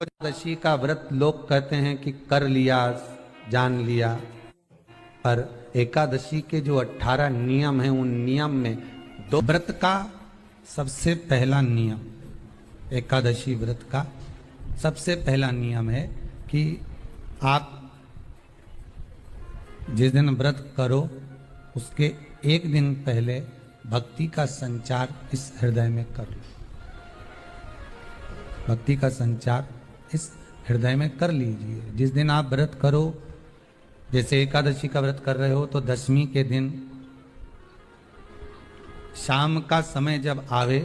एकादशी का व्रत लोग कहते हैं कि कर लिया, जान लिया, पर एकादशी के जो 18 नियम हैं उन नियम में दो व्रत का सबसे पहला नियम, एकादशी व्रत का सबसे पहला नियम है कि आप जिस दिन व्रत करो उसके एक दिन पहले भक्ति का संचार इस हृदय में कर लो। भक्ति का संचार इस हृदय में कर लीजिए। जिस दिन आप व्रत करो, जैसे एकादशी का व्रत कर रहे हो तो दशमी के दिन शाम का समय जब आवे,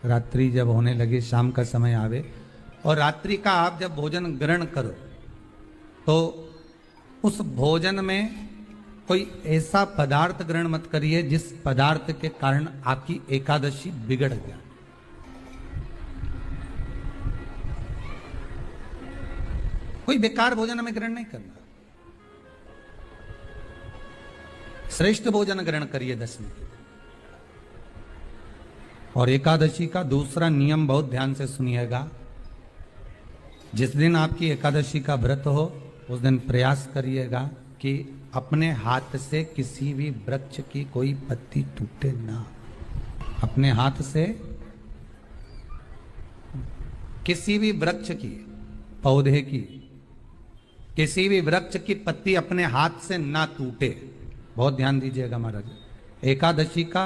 रात्रि जब होने लगे, शाम का समय आवे और रात्रि का आप जब भोजन ग्रहण करो तो उस भोजन में कोई ऐसा पदार्थ ग्रहण मत करिए जिस पदार्थ के कारण आपकी एकादशी बिगड़ गया। कोई बेकार भोजन हमें ग्रहण नहीं करना। श्रेष्ठ भोजन ग्रहण करिए दशमी के दिन। और एकादशी का दूसरा नियम बहुत ध्यान से सुनिएगा। जिस दिन आपकी एकादशी का व्रत हो उस दिन प्रयास करिएगा कि अपने हाथ से किसी भी वृक्ष की कोई पत्ती टूटे ना। अपने हाथ से किसी भी वृक्ष की, पौधे की, किसी भी वृक्ष की पत्ती अपने हाथ से ना टूटे। बहुत ध्यान दीजिएगा महाराज। एकादशी का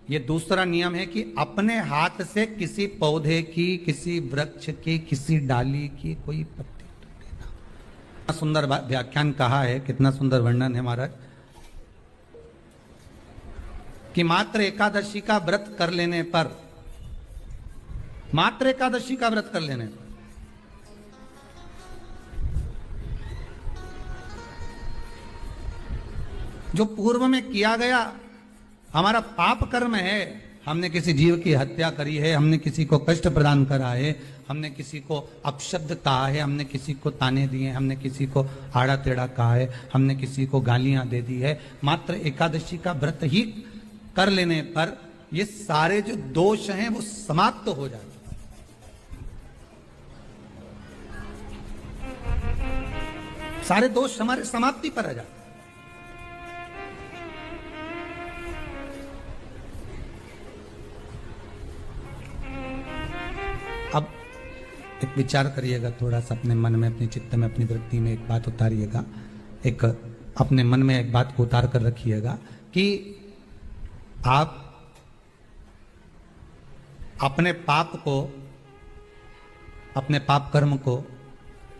ये दूसरा नियम है कि अपने हाथ से किसी पौधे की, किसी वृक्ष की, किसी डाली की कोई पत्ती टूटे ना। कितना सुंदर व्याख्यान कहा है, कितना सुंदर वर्णन है महाराज कि मात्र एकादशी का व्रत कर लेने पर, मात्र एकादशी का व्रत कर लेने पर जो पूर्व में किया गया हमारा पाप कर्म है, हमने किसी जीव की हत्या करी है, हमने किसी को कष्ट प्रदान करा है, हमने किसी को अपशब्द कहा है, हमने किसी को ताने दिए, हमने किसी को आड़ा टेढ़ा कहा है, हमने किसी को गालियां दे दी है, मात्र एकादशी का व्रत ही कर लेने पर ये सारे जो दोष हैं वो समाप्त हो जाते हैं। सारे दोष हमारे समाप्ति पर आ जाते हैं। अब एक विचार करिएगा थोड़ा सा अपने मन में, अपने चित्त में, अपनी वृत्ति में एक बात उतारिएगा। एक अपने मन में एक बात को उतार कर रखिएगा कि आप अपने पाप को, अपने पाप कर्म को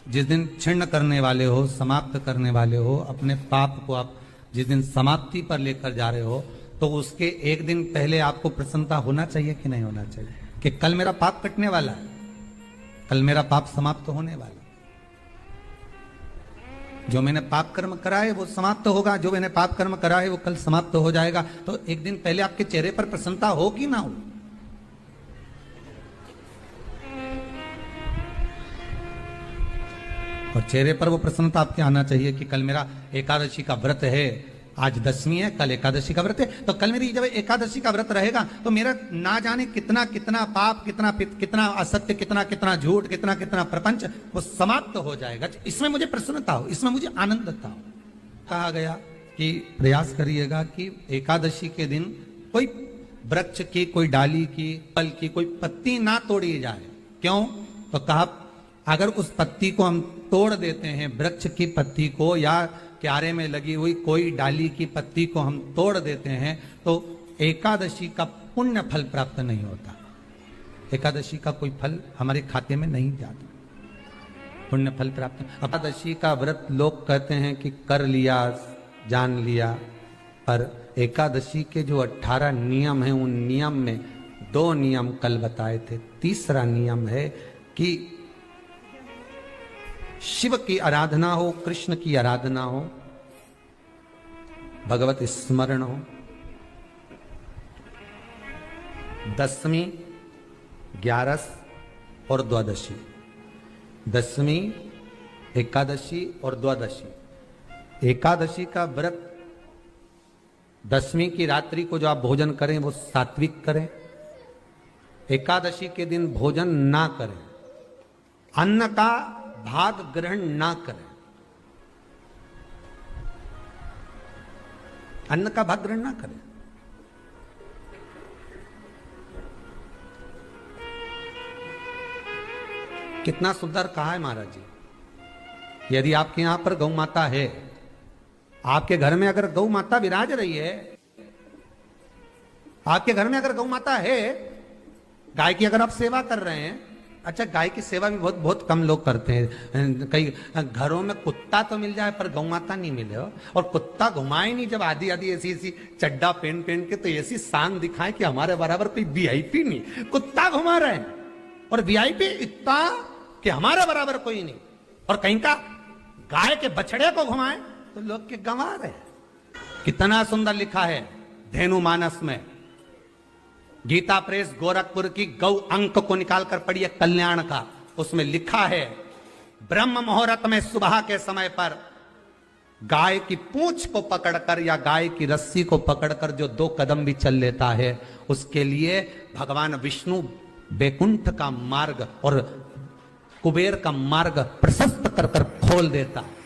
जिस दिन छिन्न करने वाले हो, समाप्त करने वाले हो, अपने पाप को आप जिस दिन समाप्ति पर लेकर जा रहे हो तो उसके एक दिन पहले आपको प्रसन्नता होना चाहिए कि नहीं होना चाहिए कि कल मेरा पाप कटने वाला है, कल मेरा पाप समाप्त होने वाला। जो मैंने पाप कर्म करा है वो समाप्त होगा, जो मैंने पाप कर्म करा है वो कल समाप्त हो जाएगा। तो एक दिन पहले आपके चेहरे पर प्रसन्नता हो कि ना हो? और चेहरे पर वो प्रसन्नता आपके आना चाहिए कि कल मेरा एकादशी का व्रत है, आज दशमी है, कल एकादशी का व्रत है, तो कल मेरी जब एकादशी का व्रत रहेगा तो मेरा ना जाने कितना कितना पाप, कितना असत्य, कितना झूठ, कितना प्रपंच वो समाप्त हो जाएगा। इसमें मुझे प्रसन्नता हो, इसमें मुझे आनंदता हो। कहा गया कि प्रयास करिएगा कि एकादशी के दिन कोई वृक्ष की, कोई डाली की, फल की कोई पत्ती ना तोड़ी जाए। क्यों? तो कहा अगर उस पत्ती को हम तोड़ देते हैं, वृक्ष की पत्ती को या क्यारे में लगी हुई कोई डाली की पत्ती को हम तोड़ देते हैं तो एकादशी का पुण्य फल प्राप्त नहीं होता। एकादशी का कोई फल हमारे खाते में नहीं जाता, पुण्य फल प्राप्त। एकादशी का व्रत लोग कहते हैं कि कर लिया, जान लिया, पर एकादशी के जो 18 नियम हैं उन नियम में 2 नियम कल बताए थे। तीसरा नियम है कि शिव की आराधना हो, कृष्ण की आराधना हो, भगवत स्मरण हो। दशमी, 11 और द्वादशी, दशमी, एकादशी और द्वादशी। एकादशी का व्रत दशमी की रात्रि को जो आप भोजन करें वो सात्विक करें। एकादशी के दिन भोजन ना करें। अन्न का भाग ग्रहण ना करें, अन्न का भाग ग्रहण ना करें। कितना सुंदर कहा है महाराज जी। यदि आपके यहां पर गौ माता है, आपके घर में अगर गौ माता विराज रही है, आपके घर में अगर गौ माता है, गाय की अगर आप सेवा कर रहे हैं, अच्छा गाय की सेवा भी बहुत बहुत कम लोग करते हैं। कई घरों में कुत्ता तो मिल जाए पर गौ माता नहीं मिले हो, और कुत्ता घुमाए नहीं, जब आधी आधी ऐसी ऐसी चड्डा पहन पहन के तो ऐसी शान दिखाए कि हमारे बराबर कोई वीआईपी नहीं, कुत्ता घुमा रहे हैं, और वीआईपी इतना कि हमारे बराबर कोई नहीं, और कहीं का गाय के बछड़े को घुमाए तो लोग के गंवा रहे। कितना सुंदर लिखा है धेनु मानस में, गीता प्रेस गोरखपुर की गौ अंक को निकालकर पढ़िए कल्याण का, उसमें लिखा है ब्रह्म मुहूर्त में सुबह के समय पर गाय की पूंछ को पकड़कर या गाय की रस्सी को पकड़कर जो 2 कदम भी चल लेता है, उसके लिए भगवान विष्णु बैकुंठ का मार्ग और कुबेर का मार्ग प्रशस्त कर कर खोल देता है।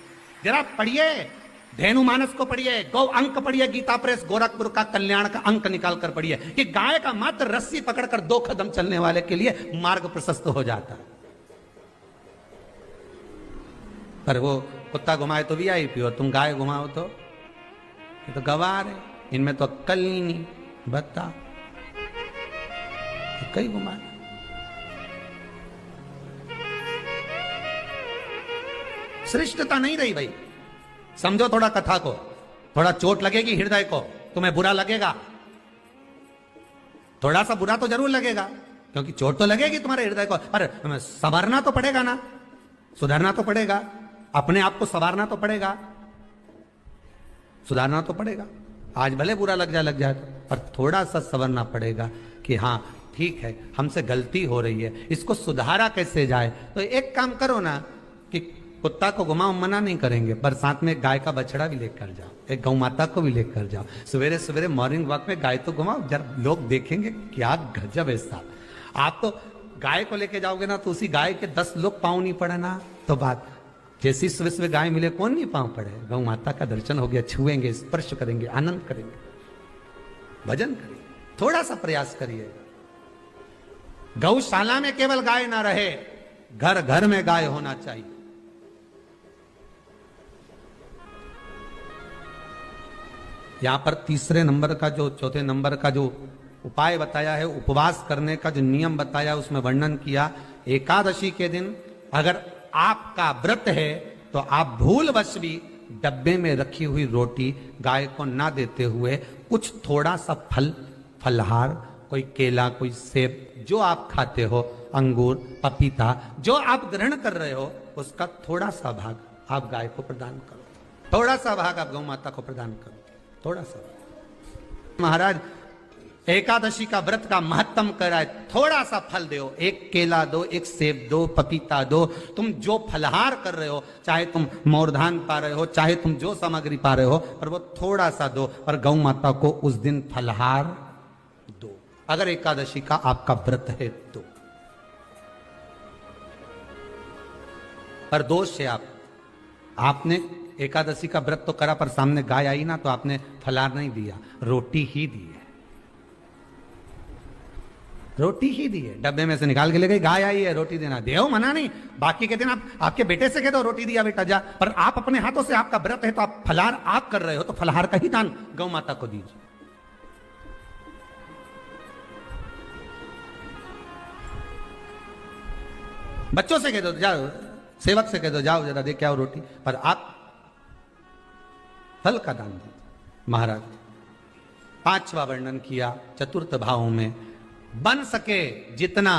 जरा पढ़िए धेनु मानस को पढ़िए, गौ अंक पढ़िए, गीता प्रेस गोरखपुर का कल्याण का अंक निकाल कर पढ़िए कि गाय का मात्र रस्सी पकड़कर 2 कदम चलने वाले के लिए मार्ग प्रशस्त हो जाता है। पर वो कुत्ता घुमाए तो वीआईपी, और तुम गाय घुमाओ तो ये तो गवार है, इनमें तो अक्कल नहीं, बता कई घुमाए। श्रेष्ठता नहीं रही भाई। समझो थोड़ा कथा को, थोड़ा चोट लगेगी हृदय को, तुम्हें बुरा लगेगा, थोड़ा सा बुरा तो जरूर लगेगा, क्योंकि चोट तो लगेगी तुम्हारे हृदय को, पर संवारना तो पड़ेगा ना, सुधारना तो पड़ेगा, अपने आप को संवारना तो पड़ेगा, सुधारना तो पड़ेगा। आज भले बुरा लग जाए तो, पर थोड़ा सा संवरना पड़ेगा कि हाँ ठीक है हमसे गलती हो रही है, इसको सुधारा कैसे जाए। तो एक काम करो ना कि कुत्ता को घुमाओ, मना नहीं करेंगे, पर साथ में गाय का बछड़ा भी लेकर जाओ, एक गौ माता को भी लेकर जाओ, सवेरे सवेरे मॉर्निंग वॉक में गाय तो घुमाओ, जब लोग देखेंगे क्या गजब है साहब। आप तो गाय को लेके जाओगे ना तो उसी गाय के 10 लोग पाँव नहीं पड़े ना, तो बात जैसी सुबह सुबह गाय मिले कौन नहीं पाँव पड़े। गौ माता का दर्शन हो गया, छुएंगे, स्पर्श करेंगे, आनंद करेंगे, भजन करेंगे। थोड़ा सा प्रयास करिए। गौशाला में केवल गाय ना रहे, घर घर में गाय होना चाहिए। यहां पर तीसरे नंबर का जो, चौथे नंबर का जो उपाय बताया है, उपवास करने का जो नियम बताया, उसमें वर्णन किया एकादशी के दिन अगर आपका व्रत है तो आप भूलवश भी डब्बे में रखी हुई रोटी गाय को ना देते हुए कुछ थोड़ा सा फलहार, कोई केला, कोई सेब, जो आप खाते हो, अंगूर, पपीता, जो आप ग्रहण कर रहे हो, उसका थोड़ा सा भाग आप गाय को प्रदान करो, थोड़ा सा भाग आप गौ माता को प्रदान करो, थोड़ा सा। महाराज एकादशी का व्रत का महत्तम कराए, थोड़ा सा फल दो, एक केला दो, एक सेब दो, पपीता दो, तुम जो फलहार कर रहे हो, चाहे तुम मोरधान पा रहे हो, चाहे तुम जो सामग्री पा रहे हो, पर वो थोड़ा सा दो, और गौ माता को उस दिन फलहार दो, अगर एकादशी का आपका व्रत है तो। पर दोष है आपने एकादशी का व्रत तो करा, पर सामने गाय आई ना तो आपने फलाहार नहीं दिया, रोटी ही दी है, रोटी ही दी है, डब्बे में से निकाल के ले गई, गाय आई है रोटी देना, देओ मना नहीं। बाकी के दिन आप आपके बेटे से कह दो रोटी दिया बेटा जा, पर आप अपने हाथों से, आपका व्रत है तो आप फलाहार आप कर रहे हो, तो फलाहार का ही दान गौ माता को दीजिए। बच्चों से कह दो, जाओ सेवक से कह दो, जाओ जरा दे के आओ रोटी, पर आप फल का दान दीजिए। महाराज 5वां वर्णन किया चतुर्थ भाव में, बन सके जितना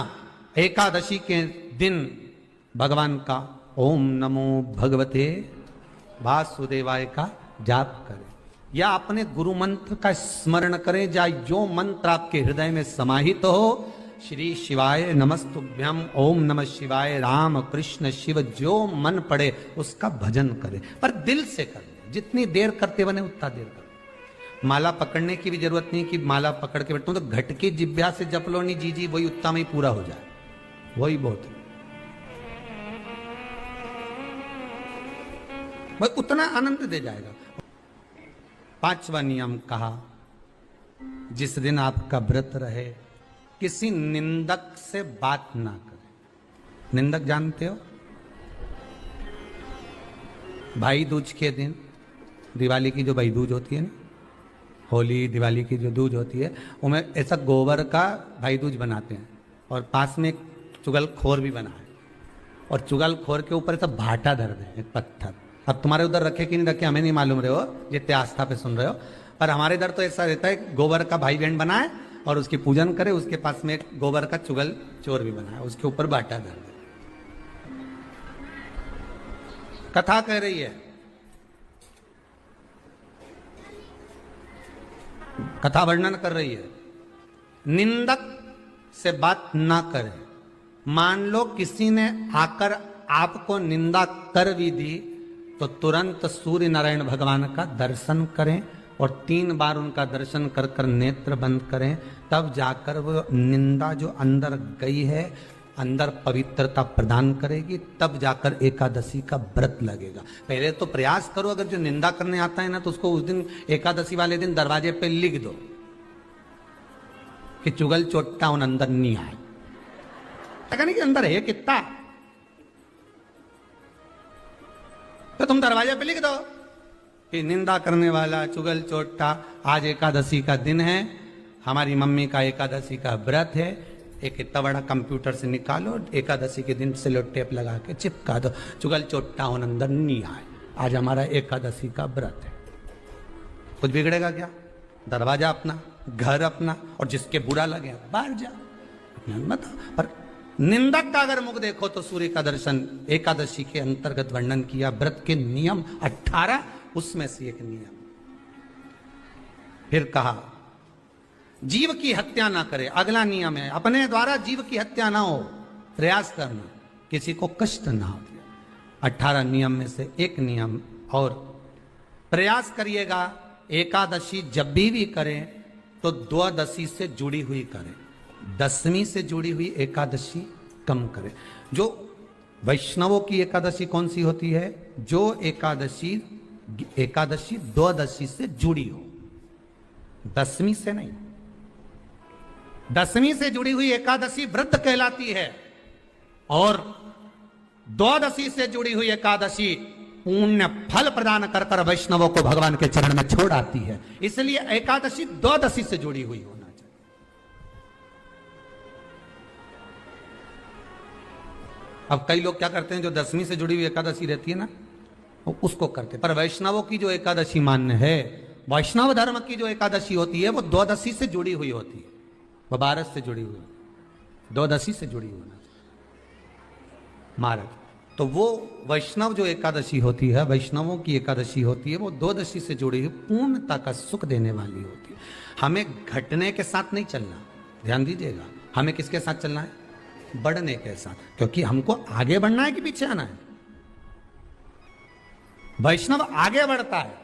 एकादशी के दिन भगवान का ओम नमो भगवते वासुदेवाय का जाप करें, या अपने गुरु मंत्र का स्मरण करें, या जो मंत्र आपके हृदय में समाहित हो, श्री शिवाय नमस्तुभ्यम, ओम नमः शिवाय, राम कृष्ण शिव, जो मन पड़े उसका भजन करें, पर दिल से करें, जितनी देर करते बने उतना देर करें। माला पकड़ने की भी जरूरत नहीं कि माला पकड़ के बैठूं, तो घट की जिब्या से जप लो नहीं जी, वही उतना में ही पूरा हो जाए, वही बहुत है। भाई उतना आनंद दे जाएगा। 5वां नियम कहा, जिस दिन आपका व्रत रहे किसी निंदक से बात ना करें। निंदक जानते हो? भाई दूज के दिन, दिवाली की जो भाई दूज होती है ना, होली दिवाली की जो दूज होती है, उनमें ऐसा गोबर का भाई दूज बनाते हैं और पास में एक चुगलखोर भी बना है और चुगलखोर के ऊपर ऐसा भाटा धर दे, एक पत्थर। अब तुम्हारे उधर रखे कि नहीं रखे हमें नहीं मालूम रहे हो, जितने आस्था पे सुन रहे हो, पर हमारे इधर तो ऐसा रहता है, गोबर का भाई बहन बनाए और उसकी पूजन करे, उसके पास में एक गोबर का चुगल चोर भी बनाए, उसके ऊपर भाटा धर दे। कथा कह रही है, कथा वर्णन कर रही है, निंदक से बात ना करें। मान लो किसी ने आकर आपको निंदा कर भी दी तो तुरंत सूर्य नारायण भगवान का दर्शन करें और 3 बार उनका दर्शन कर कर नेत्र बंद करें, तब जाकर वो निंदा जो अंदर गई है अंदर पवित्रता प्रदान करेगी, तब जाकर एकादशी का व्रत लगेगा। पहले तो प्रयास करो, अगर जो निंदा करने आता है ना तो उसको उस दिन एकादशी वाले दिन दरवाजे पे लिख दो कि चुगल चोट्टा उन अंदर नहीं आए। नहीं कि अंदर है कितना, तो तुम दरवाजे पे लिख दो कि निंदा करने वाला चुगल चोट्टा, आज एकादशी का दिन है, हमारी मम्मी का एकादशी का व्रत है। एक इतना बड़ा कंप्यूटर से निकालो, एकादशी के दिन सेलो टेप लगा के चिपका दो, चुगल चोट्टा उन अंदर नहीं आए, आज हमारा एकादशी का व्रत है। कुछ बिगड़ेगा क्या? दरवाजा अपना, घर अपना, और जिसके बुरा लगे बाहर जा, मत। पर निंदक का अगर मुख देखो तो सूर्य का दर्शन, एकादशी के अंतर्गत वर्णन किया, व्रत के नियम 18, उसमें से एक नियम। फिर कहा जीव की हत्या ना करे, अगला नियम है, अपने द्वारा जीव की हत्या ना हो, प्रयास करना, किसी को कष्ट ना हो। 18 नियम में से एक नियम और, प्रयास करिएगा एकादशी जब भी करें तो द्वादशी से जुड़ी हुई करें, 10वीं से जुड़ी हुई एकादशी कम करें। जो वैष्णवों की एकादशी कौन सी होती है? जो एकादशी द्वादशी से जुड़ी हो, 10वीं से नहीं। 10वीं से जुड़ी हुई एकादशी व्रत कहलाती है और द्वादशी से जुड़ी हुई एकादशी पुण्य फल प्रदान कर कर वैष्णवों को भगवान के चरण में छोड़ आती है। इसलिए एकादशी द्वादशी से जुड़ी हुई होना चाहिए। अब कई लोग क्या करते हैं, जो 10वीं से जुड़ी हुई एकादशी रहती है ना, उसको करते, पर वैष्णवों की जो एकादशी मान्य है, वैष्णव धर्म की जो एकादशी होती है वो द्वादशी से जुड़ी हुई होती है, वो 12 से जुड़ी हुई, द्वादशी से जुड़ी होना चाहिए महाराज। तो वो वैष्णव जो एकादशी होती है, वैष्णवों की एकादशी होती है, वो द्वादशी से जुड़ी हुई पूर्णता का सुख देने वाली होती है। हमें घटने के साथ नहीं चलना, ध्यान दीजिएगा, हमें किसके साथ चलना है? बढ़ने के साथ, क्योंकि हमको आगे बढ़ना है कि पीछे आना है। वैष्णव आगे बढ़ता है,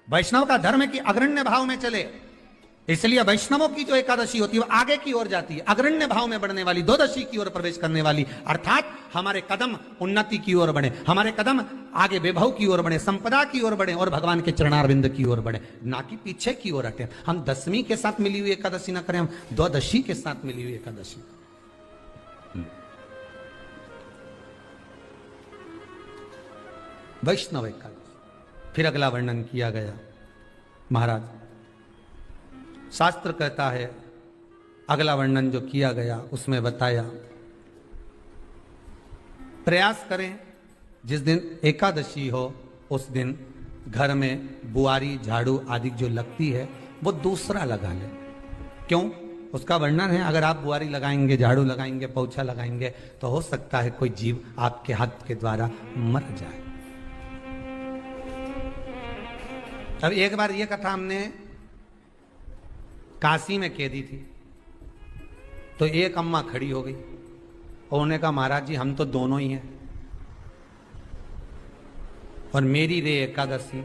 वैष्णव का धर्म की अग्रण्य भाव में चले, इसलिए वैष्णवों की जो एकादशी होती है वो आगे की ओर जाती है, अग्रण्य भाव में बढ़ने वाली, द्वादशी की ओर प्रवेश करने वाली, अर्थात हमारे कदम उन्नति की ओर बढ़े, हमारे कदम आगे वैभव की ओर बढ़े, संपदा की ओर बढ़े और भगवान के चरणारविंद की ओर बढ़े, ना कि पीछे की ओर हटे। हम 10वीं के साथ मिली हुई एकादशी ना करें, हम द्वादशी के साथ मिली हुई एकादशी। वैष्णव एकादशी। फिर अगला वर्णन किया गया महाराज, शास्त्र कहता है, अगला वर्णन जो किया गया उसमें बताया, प्रयास करें जिस दिन एकादशी हो उस दिन घर में बुआरी झाड़ू आदि जो लगती है वो दूसरा लगा लें। क्यों? उसका वर्णन है, अगर आप बुआरी लगाएंगे, झाड़ू लगाएंगे, पोछा लगाएंगे तो हो सकता है कोई जीव आपके हाथ के द्वारा मर जाए। अब एक बार ये कथा हमने काशी में कह दी थी, तो एक अम्मा खड़ी हो गई और उन्होंने कहा, महाराज जी हम तो दोनों ही हैं और मेरी रे एकादशी,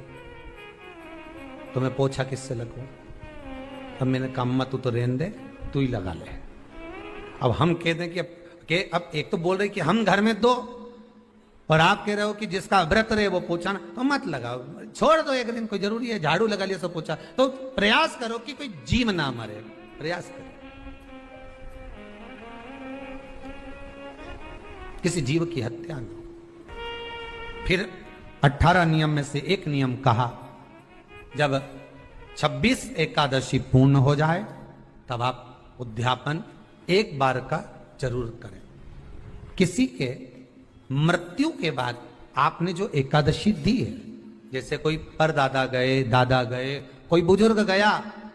तो मैं पोछा किससे लगूं? अब मैंने कहा अम्मा तू तो रहने दे, तू ही लगा ले। अब हम कह दें कि अब एक तो बोल रहे कि हम घर में 2 और आप कह रहे हो कि जिसका व्रत रहे वो पोछा ना, तो मत लगाओ, छोड़ दो एक दिन, कोई जरूरी है झाड़ू लगा लिया सब पोछा। तो प्रयास करो कि कोई जीव ना मरे, प्रयास करो किसी जीव की हत्या न हो। फिर 18 नियम में से एक नियम कहा, जब 26 एकादशी पूर्ण हो जाए तब आप उद्यापन एक बार का जरूर करें। किसी के मृत्यु के बाद आपने जो एकादशी दी है, जैसे कोई परदादा गए, दादा गए, कोई बुजुर्ग गया,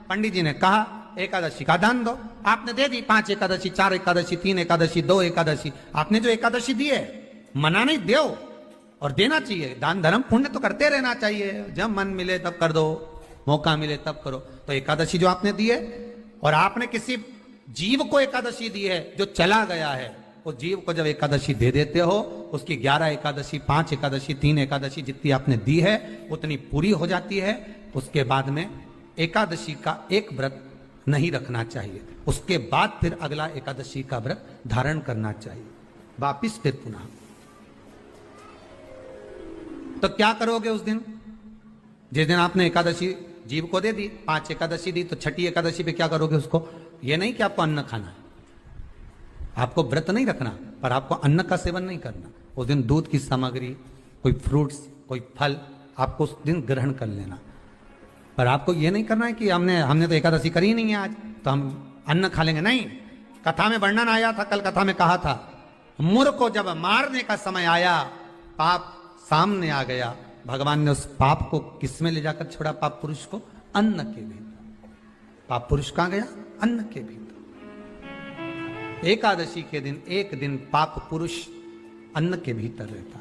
पंडित जी ने कहा एकादशी का दान दो, आपने दे दी 5 एकादशी, 4 एकादशी, 3 एकादशी, 2 एकादशी, आपने जो एकादशी दी है, मना नहीं, दो और देना चाहिए। दान धर्म पुण्य तो करते रहना चाहिए, जब मन मिले तब कर दो, मौका मिले तब करो। तो एकादशी जो आपने दी है, और आपने किसी जीव को एकादशी दी है जो चला गया है, उस जीव को जब एकादशी दे देते हो, उसकी 11 एकादशी, 5 एकादशी, 3 एकादशी जितनी आपने दी है उतनी पूरी हो जाती है। उसके बाद में एकादशी का एक व्रत नहीं रखना चाहिए, उसके बाद फिर अगला एकादशी का व्रत धारण करना चाहिए, वापिस फिर पुनः। तो क्या करोगे उस दिन? जिस दिन आपने एकादशी जीव को दे दी, 5 एकादशी दी, तो छठी एकादशी पे क्या करोगे उसको? ये नहीं कि आपको अन्न खाना है, आपको व्रत नहीं रखना, पर आपको अन्न का सेवन नहीं करना। उस दिन दूध की सामग्री, कोई फ्रूट्स, कोई फल आपको उस दिन ग्रहण कर लेना, पर आपको यह नहीं करना है कि हमने तो एकादशी करी नहीं है आज, तो हम अन्न खा लेंगे। नहीं, कथा में वर्णन आया था, कल कथा में कहा था, मुर को जब मारने का समय आया, पाप सामने आ गया, भगवान ने उस पाप को किसमें ले जाकर छोड़ा? पाप पुरुष को अन्न के भीतर। पाप पुरुष कहां गया? अन्न के भीतर। एकादशी के दिन एक दिन पाप पुरुष अन्न के भीतर रहता।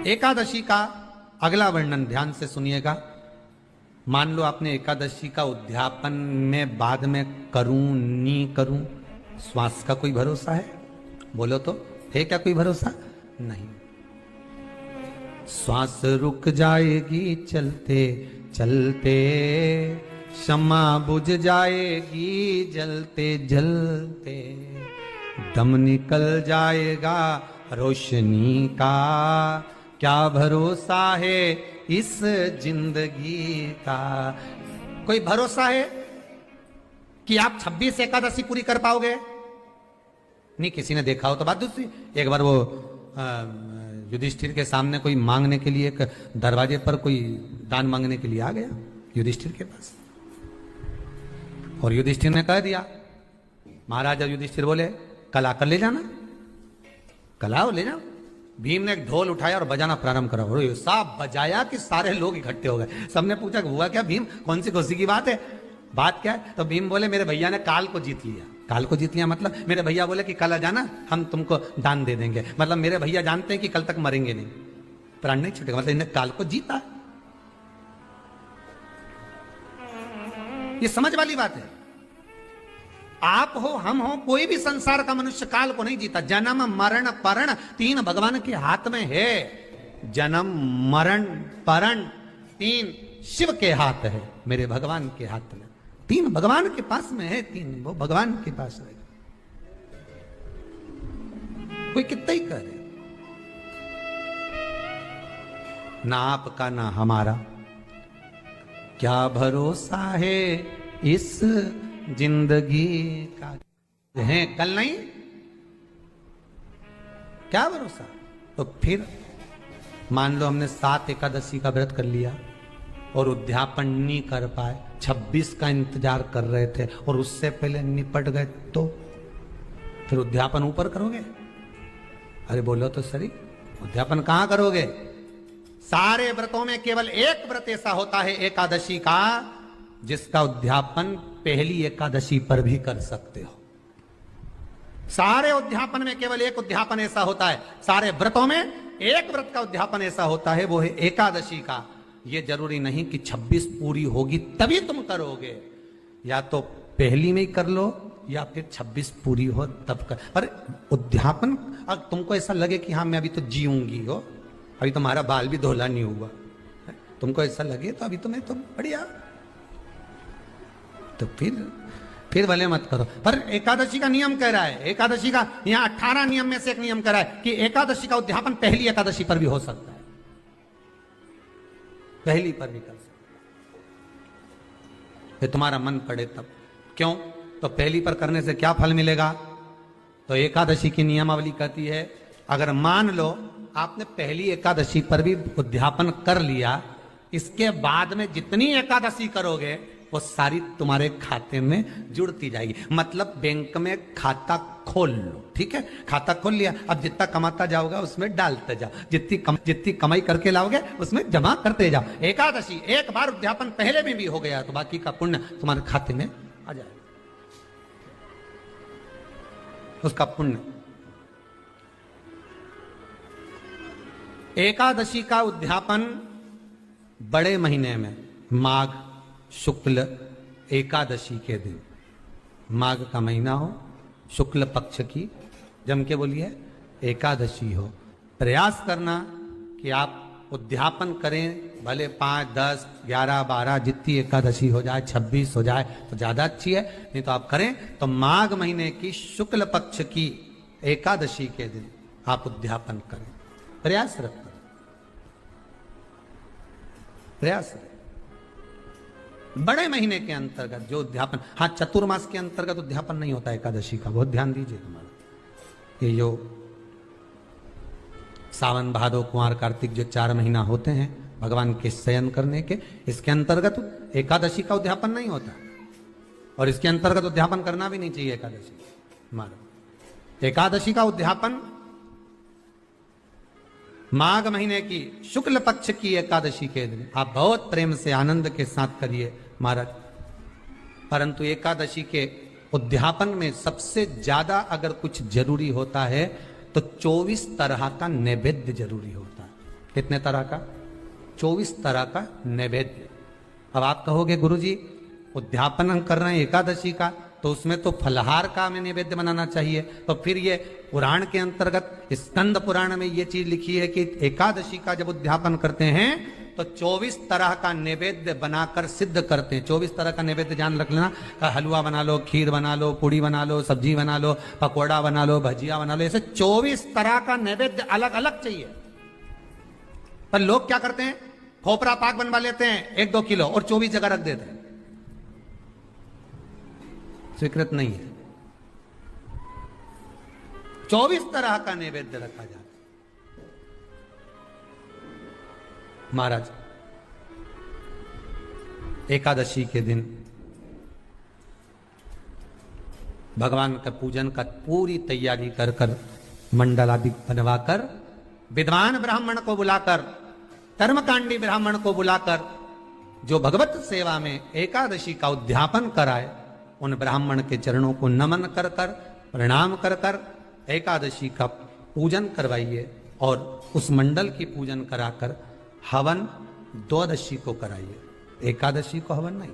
एकादशी का अगला वर्णन ध्यान से सुनिएगा। मान लो आपने एकादशी का उद्यापन में बाद में करूं नहीं करूं, श्वास का कोई भरोसा है? बोलो तो, है क्या कोई भरोसा? नहीं। श्वास रुक जाएगी चलते चलते, क्षमा बुझ जाएगी जलते जलते, दम निकल जाएगा रोशनी का, क्या भरोसा है इस जिंदगी का? कोई भरोसा है कि आप 26 एकादशी पूरी कर पाओगे? नहीं, किसी ने देखा हो तो बात दूसरी। एक बार वो युधिष्ठिर के सामने कोई मांगने के लिए, एक दरवाजे पर कोई दान मांगने के लिए आ गया युधिष्ठिर के पास, और युधिष्ठिर ने कह दिया, महाराज युधिष्ठिर बोले कल आकर ले जाना, कल आओ ले जाओ। भीम ने एक ढोल उठाया और बजाना प्रारंभ करा, और साहब बजाया कि सारे लोग इकट्ठे हो गए। सबने पूछा हुआ क्या भीम, कौन सी खुशी की बात है, बात क्या है? तो भीम बोले मेरे भैया ने काल को जीत लिया। काल को जीत लिया मतलब मेरे भैया बोले कि कल आ जाना, हम तुमको दान दे देंगे। मतलब मेरे भैया जानते हैं कि कल तक मरेंगे नहीं, प्राण नहीं छूटेगा, मतलब इन्हें काल को जीता। ये समझ वाली बात है। आप हो, हम हो, कोई भी संसार का मनुष्य काल को नहीं जीता। जन्म मरण परण 3 भगवान के हाथ में है। जन्म मरण परण 3 शिव के हाथ है, मेरे भगवान के हाथ में। 3 भगवान के पास में है, 3 वो भगवान के पास है। कोई कितना ही करे, ना आपका ना हमारा, क्या भरोसा है इस जिंदगी का? है कल नहीं, क्या भरोसा? तो फिर मान लो हमने 7 एकादशी का व्रत कर लिया और उद्यापन नहीं कर पाए, 26 का इंतजार कर रहे थे और उससे पहले निपट गए, तो फिर उद्यापन ऊपर करोगे? अरे बोलो तो सही, उद्यापन कहां करोगे? सारे व्रतों में केवल एक व्रत ऐसा होता है एकादशी का, जिसका उद्यापन पहली एकादशी पर भी कर सकते हो। सारे उद्यापन में केवल एक उद्यापन ऐसा होता है, सारे व्रतों में एक व्रत का उद्यापन ऐसा होता है, वो है एकादशी का। ये जरूरी नहीं कि 26 पूरी होगी तभी तुम करोगे, या तो पहली में ही कर लो या फिर 26 पूरी हो तब कर। पर उद्यापन, अगर तुमको ऐसा लगे कि हाँ मैं अभी तो जीऊंगी हो, अभी तुम्हारा बाल भी धोला नहीं हुआ, तुमको ऐसा लगे तो अभी तो मैं तो बढ़िया, तो फिर भले मत करो। पर एकादशी का नियम कह रहा है, एकादशी का यहाँ 18 नियम में से एक नियम कह रहा है कि एकादशी का उद्यापन पहली एकादशी पर भी हो सकता है, पहली पर भी कर सकता है, तुम्हारा मन पड़े तब। क्यों? तो पहली पर करने से क्या फल मिलेगा? तो एकादशी की नियमावली कहती है, अगर मान लो आपने पहली एकादशी पर भी उद्यापन कर लिया, इसके बाद में जितनी एकादशी करोगे वो सारी तुम्हारे खाते में जुड़ती जाएगी। मतलब बैंक में खाता खोल लो, ठीक है, खाता खोल लिया, अब जितना कमाता जाओगा उसमें डालते जाओ, जितनी कमाई करके लाओगे उसमें जमा करते जाओ। एकादशी एक बार उद्यापन पहले में भी हो गया तो बाकी का पुण्य तुम्हारे खाते में आ जाएगा, उसका पुण्य। एकादशी का उद्यापन बड़े महीने में माघ शुक्ल एकादशी के दिन, माघ का महीना हो, शुक्ल पक्ष की, जम के बोलिए, एकादशी हो, प्रयास करना कि आप उद्यापन करें, भले 5, 10, 11, 12 जितनी एकादशी हो जाए, 26 हो जाए तो ज्यादा अच्छी है, नहीं तो आप करें तो माघ महीने की शुक्ल पक्ष की एकादशी के दिन आप उद्यापन करें, प्रयासरत करें, प्रयास करें। बड़े महीने के अंतर्गत जो उद्यापन, हाँ चतुर्मास के अंतर्गत उद्यापन नहीं होता एकादशी का, बहुत ध्यान दीजिए हमारा। ये जो सावन भादो कुंवर कार्तिक जो 4 महीना होते हैं भगवान के शयन करने के, इसके अंतर्गत एकादशी का उद्यापन नहीं होता, और इसके अंतर्गत उद्यापन करना भी नहीं चाहिए एकादशी हमारा। एकादशी का उद्यापन माघ महीने की शुक्ल पक्ष की एकादशी के दिन आप बहुत प्रेम से आनंद के साथ करिए महाराज। परंतु एकादशी के उद्यापन में सबसे ज्यादा अगर कुछ जरूरी होता है तो 24 तरह का नैवेद्य जरूरी होता है। कितने तरह का? 24 तरह का नैवेद्य। अब आप कहोगे गुरुजी उद्यापन हम कर रहे हैं एकादशी का, तो उसमें तो फलहार का हमें नैवेद्य बनाना चाहिए, तो फिर ये पुराण के अंतर्गत स्कंद पुराण में ये चीज लिखी है कि एकादशी का जब उद्यापन करते हैं तो 24 तरह का नैवेद्य बनाकर सिद्ध करते हैं। 24 तरह का नैवेद्य जान रख लेना, हलवा बना लो, खीर बना लो, पूड़ी बना लो, सब्जी बना लो, पकौड़ा बना लो, भजिया बना लो, ऐसे 24 तरह का नैवेद्य अलग अलग चाहिए। पर लोग क्या करते हैं, खोपरा पाक बनवा लेते हैं 1-2 किलो और 24 जगह रख देते हैं, स्वीकृत नहीं है। 24 तरह का नैवेद्य रखा जाता है। महाराज एकादशी के दिन भगवान का पूजन का पूरी तैयारी कर कर मंडल आदि बनवाकर विद्वान ब्राह्मण को बुलाकर, कर्मकांडी ब्राह्मण को बुलाकर जो भगवत सेवा में एकादशी का उद्यापन कराए, उन ब्राह्मण के चरणों को नमन कर कर, प्रणाम कर कर एकादशी का पूजन करवाइए और उस मंडल की पूजन कराकर हवन द्वादशी को कराइए, एकादशी को हवन नहीं।